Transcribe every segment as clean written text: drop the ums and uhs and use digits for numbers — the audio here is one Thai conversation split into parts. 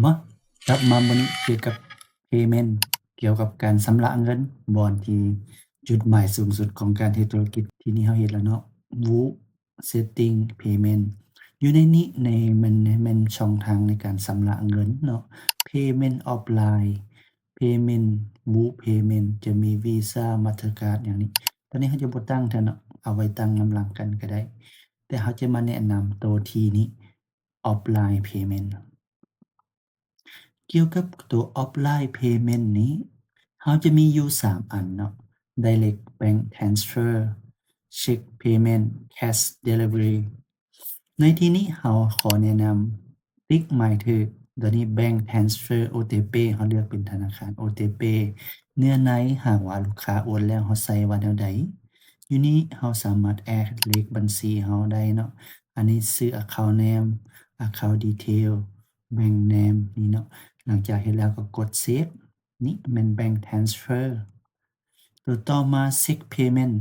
มากลับมามื้อนี้เกี่ยวกับ Payment เกี่ยวกับการชำระเงินบอนที่จุดหมายสูงสุดของการเฮ็ดธุรกิจที่นี่เฮาเฮ็ดแล้วเนาะ Woo Setting Payment อยู่ในนี้ในมันแม่นช่องทางในการชำระเงินเนาะ Payment Offline Payment Woo Payment จะมี Visa Mastercard อย่างนี้ตอนนี้เฮาจะบ่ตั้งเนาะเอาไว้ตั้งนำหลังกันก็ได้แต่เฮาจะมาแนะนำตัวที่นี้ Offline Paymentเกี่ยวกับตัว Offline Payment นี้เราจะมีอยู่3อันเนาะ Direct Bank Transfer Check Payment Cash Delivery ในที่นี้เราขอแนะนำติ๊กหมายถึกตัวนี้ Bank Transfer OTP เราเลือกเป็นธนาคาร OTP เนื้อในหากว่าลูกค้าโอนแล้วเราใส่ว่าแนวใดอยู่นี้เราสามารถ add เลขบัญชีเราได้เนาะอันนี้ชื่อ Account Name Account Detail Bank Name นี่เนาะหลังจากเฮ็ดแล้วก็กด Save นี่แม่น Bank Transfer ตัวต่อมา Check Payment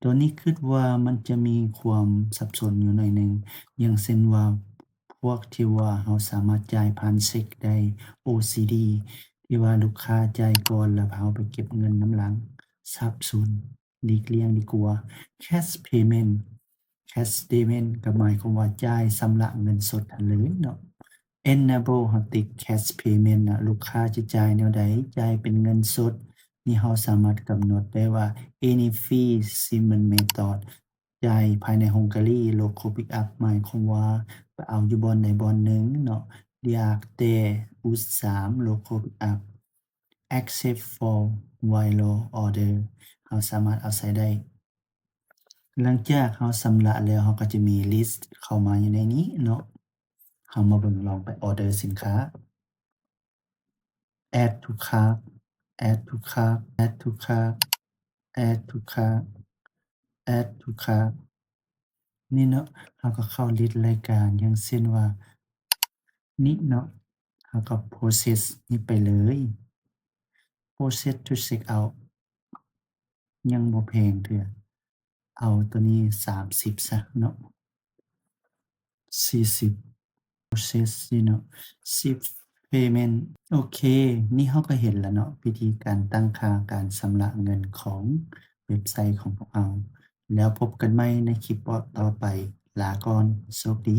ตัวนี้คิดว่ามันจะมีความสับสนอยู่หน่อยนึงอย่างเช่นว่าพวกที่ว่าเราสามารถจ่ายผ่านเช็คได้ OCD ที่ว่าลูกค้าจ่ายก่อนแล้วเราไปเก็บเงินนำหลังสับสนหลีกเลี่ยงดีกว่า Cash Payment Cash Payment ก็หมายความว่าจ่ายชำระเงินสดเลยเนาะEnable เฮาติด Cash Payment นะลูกค้าจะจ่ายแนวใดจ่ายเป็นเงินสดนี่เฮาสามารถกำหนดได้ว่า Any fee payment method จ่ายภายใน Hungary Local Pickup หมายความว่าไปเอาอยู่บ่อนใดบ่อนหนึ่งเนาะ Diakte US3 Local Pickup Accept for Wire Order เฮาสามารถเอาใส่ได้หลังจากเฮาชำระแล้วเฮาก็จะมี List เข้ามาอยู่ในนี้เนาะเฮามาเบิ่งลองไปออเดอร์สินค้า Add to cart Add to cart Add to cart Add to cart Add to cart นี่เนาะเฮาก็เข้าลิสต์รายการอย่างเช่นว่านี่เนาะเฮาก็ process นี่ไปเลย Process to check out ยังบ่แพงเทื่อเอาตัวนี้30ซะเนาะ40 process นี่เนาะ10 payment โอเคนี่เฮาก็เห็นแล้วเนาะวิธีการตั้งค่าการชำระเงินของเว็บไซต์ของพวกเราแล้วพบกันใหม่ในคลิปต่อไปลาก่อนสวัสดี